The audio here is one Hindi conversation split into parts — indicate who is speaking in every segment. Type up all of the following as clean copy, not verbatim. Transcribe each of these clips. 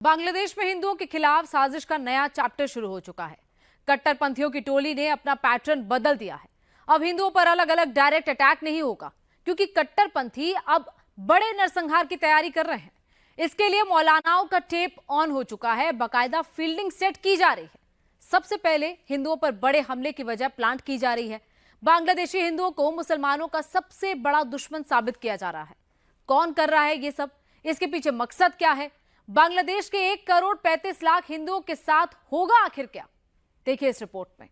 Speaker 1: बांग्लादेश में हिंदुओं के खिलाफ साजिश का नया चैप्टर शुरू हो चुका है। कट्टरपंथियों की टोली ने अपना पैटर्न बदल दिया है। अब हिंदुओं पर अलग अलग डायरेक्ट अटैक नहीं होगा, क्योंकि कट्टरपंथी अब बड़े नरसंहार की तैयारी कर रहे हैं। इसके लिए मौलानाओं का टेप ऑन हो चुका है, बाकायदा फील्डिंग सेट की जा रही है। सबसे पहले हिंदुओं पर बड़े हमले की वजह प्लांट की जा रही है। बांग्लादेशी हिंदुओं को मुसलमानों का सबसे बड़ा दुश्मन साबित किया जा रहा है। कौन कर रहा है ये सब? इसके पीछे मकसद क्या है? बांग्लादेश के 1 करोड़ 35 लाख हिंदुओं के साथ होगा आखिर क्या? देखिए इस रिपोर्ट में।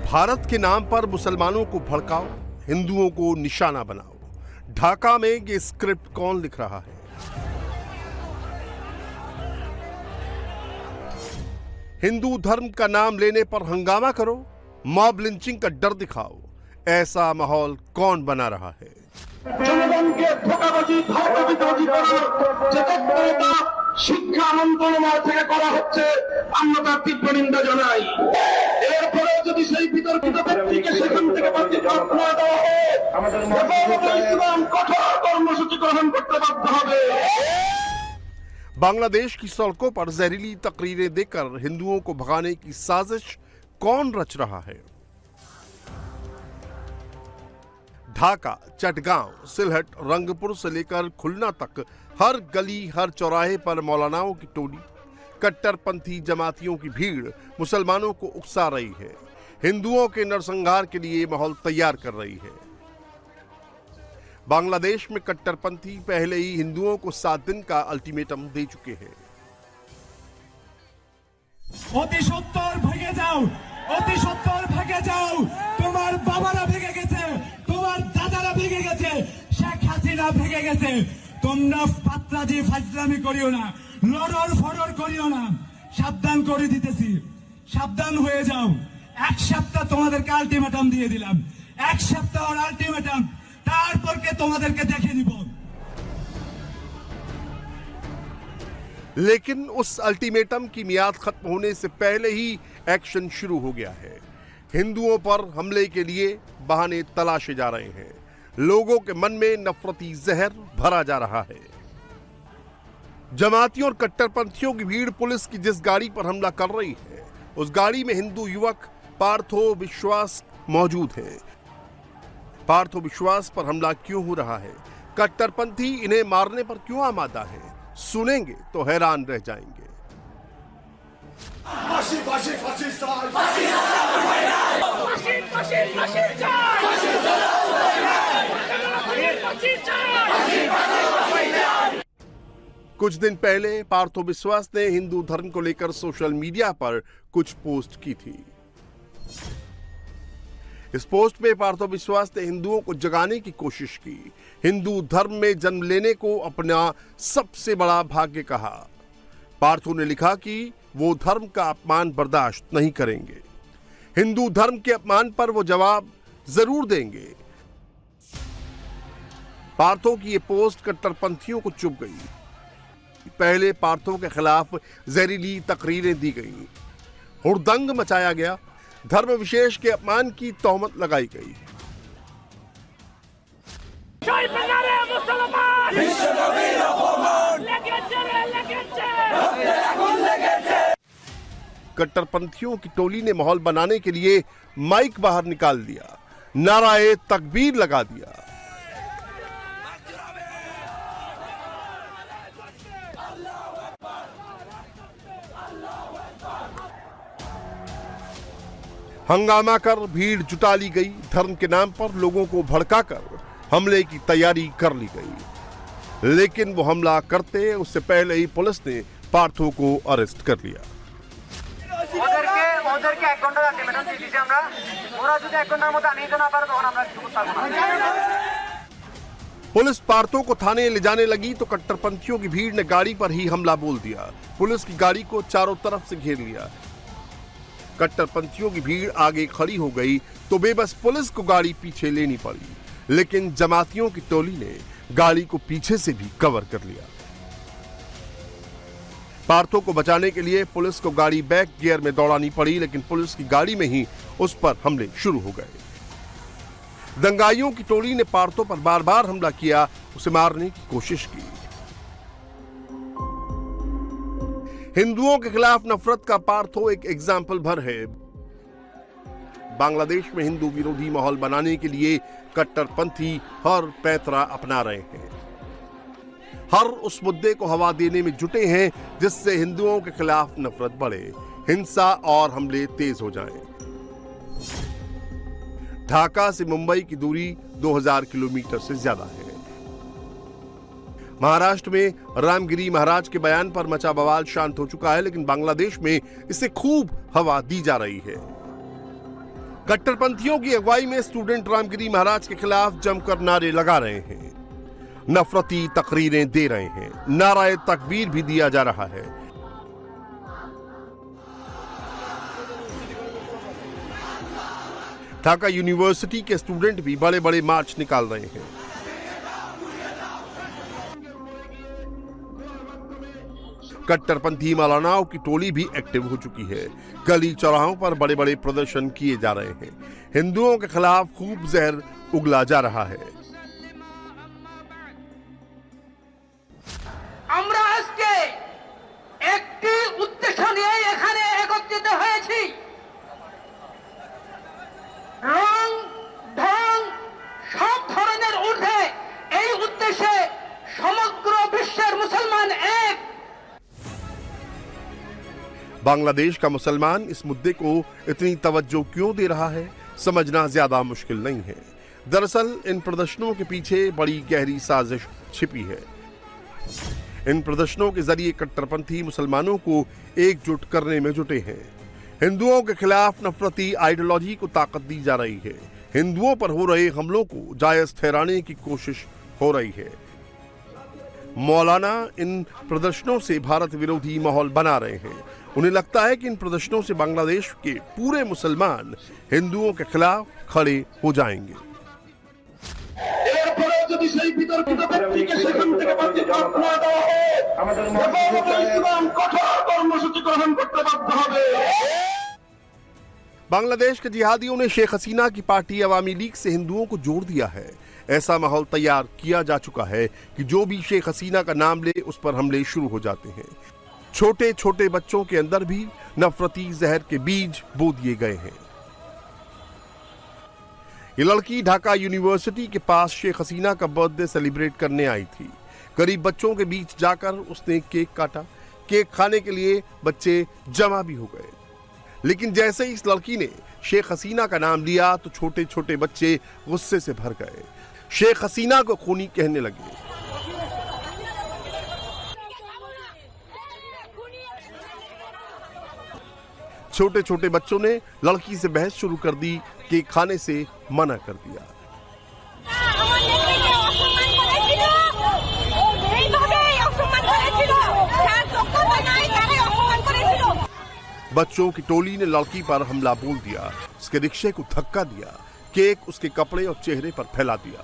Speaker 2: भारत के नाम पर मुसलमानों को भड़काओ, हिंदुओं को निशाना बनाओ। ढाका में ये स्क्रिप्ट कौन लिख रहा है? हिंदू धर्म का नाम लेने पर हंगामा करो, मॉब लिंचिंग का डर दिखाओ। ऐसा माहौल कौन बना रहा है?
Speaker 3: শিক্ষা মন্ত্রণালয় থেকে করা হচ্ছে, আমরা তার তীব্র নিন্দা জানাই। এরপরে যদি সেই বিতর্কিত ব্যক্তিকে সেখান থেকে বহিষ্কার করে দেওয়া হয়, হেফাজতে ইসলাম কঠোর কর্মসূচি গ্রহণ করতে বাধ্য হবে।
Speaker 2: बांग्लादेश की सड़कों पर जहरीली तकरीरें देकर हिंदुओं को भगाने की साजिश कौन रच रहा है? ढाका, चटगांव, सिलहट, रंगपुर से लेकर खुलना तक हर गली, हर चौराहे पर मौलानाओं की टोली, कट्टरपंथी जमातियों की भीड़ मुसलमानों को उकसा रही है। हिंदुओं के नरसंहार के लिए माहौल तैयार कर रही है। बांग्लादेश में कट्टरपंथी पहले ही हिंदुओं को 7 दिन का अल्टीमेटम दे चुके हैं।
Speaker 4: অতি সত্তর ভেঙে যাও, অতি সত্তর ভেঙে যাও। তোমার বাবারা ভেঙে গেছে, তোমার দাদারা ভেঙে গেছে, শেখ হাসিনা ভেঙে গেছে। তোমরা পাতলাজি ফাজলামি করিও না, লড়র ফড়র করিও না। সাবধান করে দিতেছি, সাবধান হয়ে যাও। 1 সপ্তাহ তোমাদেরকে আলটিমেটাম দিয়ে দিলাম, 1 সপ্তাহের আলটিমেটাম, তারপরকে তোমাদেরকে দেখে দিব।
Speaker 2: लेकिन उस अल्टीमेटम की मियाद खत्म होने से पहले ही एक्शन शुरू हो गया है। हिंदुओं पर हमले के लिए बहाने तलाशे जा रहे हैं। लोगों के मन में नफरती जहर भरा जा रहा है। जमातियों और कट्टरपंथियों की भीड़ पुलिस की जिस गाड़ी पर हमला कर रही है, उस गाड़ी में हिंदू युवक पार्थो विश्वास मौजूद है। पार्थो विश्वास पर हमला क्यों हो रहा है? कट्टरपंथी इन्हें मारने पर क्यों आमादा है? सुनेंगे तो हैरान रह जाएंगे। कुछ दिन पहले पार्थो विश्वास ने हिंदू धर्म को लेकर सोशल मीडिया पर कुछ पोस्ट की थी। इस पोस्ट में पार्थो विश्वास ने हिंदुओं को जगाने की कोशिश की, हिंदू धर्म में जन्म लेने को अपना सबसे बड़ा भाग्य कहा। पार्थो ने लिखा कि वो धर्म का अपमान बर्दाश्त नहीं करेंगे। हिंदू धर्म के अपमान पर वो जवाब जरूर देंगे। पार्थो की ये पोस्ट कट्टरपंथियों को चुभ गई। पहले पार्थो के खिलाफ जहरीली तकरीरें दी गई, हुड़दंग मचाया गया, धर्म विशेष के अपमान की तोहमत लगाई गई। कट्टरपंथियों की टोली ने माहौल बनाने के लिए माइक बाहर निकाल दिया, नाराए तकबीर लगा दिया। हंगामा कर भीड़ जुटा ली गई। धर्म के नाम पर लोगों को भड़काकर हमले की तैयारी कर ली गई। लेकिन वो हमला करते उससे पहले ही पुलिस ने पार्थो को अरेस्ट कर लिया। पुलिस पार्थो को थाने ले जाने लगी तो कट्टरपंथियों की भीड़ ने गाड़ी पर ही हमला बोल दिया। पुलिस की गाड़ी को चारों तरफ से घेर लिया। कट्टरपंथियों की भीड़ आगे खड़ी हो गई तो बेबस पुलिस को गाड़ी पीछे लेनी पड़ी, लेकिन जमातियों की टोली ने गाड़ी को पीछे से भी कवर कर लिया। पार्थो को बचाने के लिए पुलिस को गाड़ी बैक गियर में दौड़ानी पड़ी, लेकिन पुलिस की गाड़ी में ही उस पर हमले शुरू हो गए। दंगाइयों की टोली ने पार्थो पर बार बार हमला किया, उसे मारने की कोशिश की। हिंदुओं के खिलाफ नफरत का पार्थो एक एग्जाम्पल भर है। बांग्लादेश में हिंदू विरोधी माहौल बनाने के लिए कट्टरपंथी हर पैंतरा अपना रहे हैं, हर उस मुद्दे को हवा देने में जुटे हैं जिससे हिंदुओं के खिलाफ नफरत बढ़े, हिंसा और हमले तेज हो जाएं। ढाका से मुंबई की दूरी 2000 किलोमीटर से ज्यादा है। महाराष्ट्र में रामगिरी महाराज के बयान पर मचा बवाल शांत हो चुका है, लेकिन बांग्लादेश में इसे खूब हवा दी जा रही है। कट्टरपंथियों की अगुवाई में स्टूडेंट रामगिरी महाराज के खिलाफ जमकर नारे लगा रहे हैं, नफरती तकरीरें दे रहे हैं, नाराए तकबीर भी दिया जा रहा है। ढाका यूनिवर्सिटी के स्टूडेंट भी बड़े बड़े मार्च निकाल रहे हैं। कट्टरपंथी मौलानाओं की टोली भी एक्टिव हो चुकी है। गली चौराहों पर बड़े बड़े प्रदर्शन किए जा रहे हैं। हिंदुओं के खिलाफ खूब जहर उगला जा रहा है।
Speaker 5: আমরা আজকে একটি উদ্দেশ্য নিয়ে এখানে একত্রিত হয়েছি। রং ঢং সব ধরনের ঊর্ধ্বে এই উদ্দেশ্যে সমগ্র বিশ্বের মুসলমান এক।
Speaker 2: बांग्लादेश का मुसलमान इस मुद्दे को इतनी तवज्जो क्यों दे रहा है, समझना ज्यादा मुश्किल नहीं है। दरअसल इन प्रदर्शनों के पीछे बड़ी गहरी साजिश छिपी है। इन प्रदर्शनों के जरिए कट्टरपंथी मुसलमानों को एकजुट करने में जुटे हैं। हिंदुओं के खिलाफ नफरती आइडियोलॉजी को ताकत दी जा रही है। हिंदुओं पर हो रहे हमलों को जायज ठहराने की कोशिश हो रही है। मौलाना इन प्रदर्शनों से भारत विरोधी माहौल बना रहे हैं। उन्हें लगता है कि इन प्रदर्शनों से बांग्लादेश के पूरे मुसलमान हिंदुओं के खिलाफ खड़े हो जाएंगे।
Speaker 3: এরপরেও যদি সেই বিতর্কিত ব্যক্তিকে সেখান থেকে বরখাস্ত না দেওয়া হয়, হেফাজতে ইসলাম কঠোর কর্মসূচি গ্রহণ করতে বাধ্য হবে।
Speaker 2: बांग्लादेश के जिहादियों ने शेख हसीना की पार्टी अवामी लीग से हिंदुओं को जोड़ दिया है। ऐसा माहौल तैयार किया जा चुका है कि जो भी शेख हसीना का नाम ले उस पर हमले शुरू हो जाते हैं। छोटे छोटे बच्चों के अंदर भी नफरती जहर के बीज बो दिए गए हैं। ये लड़की ढाका यूनिवर्सिटी के पास शेख हसीना का बर्थडे सेलिब्रेट करने आई थी। गरीब बच्चों के बीच जाकर उसने केक काटा। केक खाने के लिए बच्चे जमा भी हो गए, लेकिन जैसे ही इस लड़की ने शेख हसीना का नाम लिया तो छोटे छोटे बच्चे गुस्से से भर गए, शेख हसीना को खूनी कहने लगे। छोटे छोटे बच्चों ने लड़की से बहस शुरू कर दी, केक खाने से मना कर दिया। बच्चों की टोली ने लड़की पर हमला बोल दिया, उसके रिक्शे को धक्का दिया, केक उसके कपड़े और चेहरे पर फैला दिया।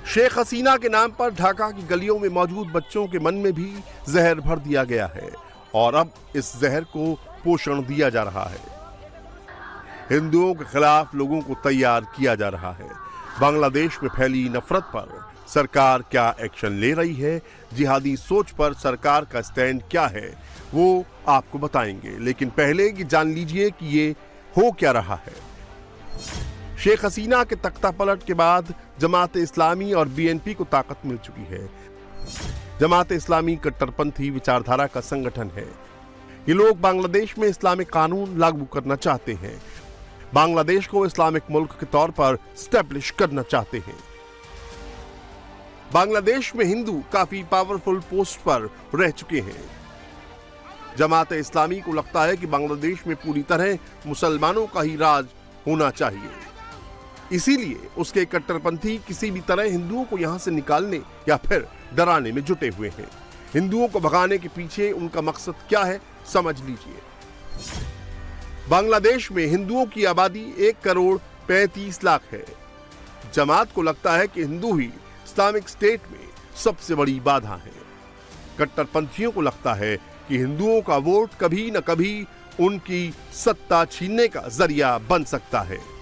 Speaker 2: शेख हसीना के नाम पर ढाका की गलियों में मौजूद बच्चों के मन में भी जहर भर दिया गया है और अब इस जहर को पोषण दिया जा रहा है। हिंदुओं के खिलाफ लोगों को तैयार किया जा रहा है। बांग्लादेश में फैली नफरत पर सरकार क्या एक्शन ले रही है, जिहादी सोच पर सरकार का स्टैंड क्या है, वो आपको बताएंगे। लेकिन पहले कि जान लीजिए कि ये हो क्या रहा है। शेख हसीना के तख्ता पलट के बाद जमात इस्लामी और बीएनपी को ताकत मिल चुकी है। जमात इस्लामी कट्टरपंथी विचारधारा का संगठन है। ये लोग बांग्लादेश में इस्लामिक कानून लागू करना चाहते हैं, बांग्लादेश को इस्लामिक मुल्क के तौर पर स्टैब्लिश करना चाहते हैं। बांग्लादेश में हिंदू काफी पावरफुल पोस्ट पर रह चुके हैं। जमात इस्लामी को लगता है कि बांग्लादेश में पूरी तरह मुसलमानों का ही राज होना चाहिए, इसीलिए उसके कट्टरपंथी किसी भी तरह हिंदुओं को यहां से निकालने या फिर डराने में जुटे हुए हैं। हिंदुओं को भगाने के पीछे उनका मकसद क्या है, समझ लीजिए। बांग्लादेश में हिंदुओं की आबादी 1 करोड़ 35 लाख है। जमात को लगता है कि हिंदू ही इस्लामिक स्टेट में सबसे बड़ी बाधा है। कट्टरपंथियों को लगता है कि हिंदुओं का वोट कभी न कभी उनकी सत्ता छीनने का जरिया बन सकता है।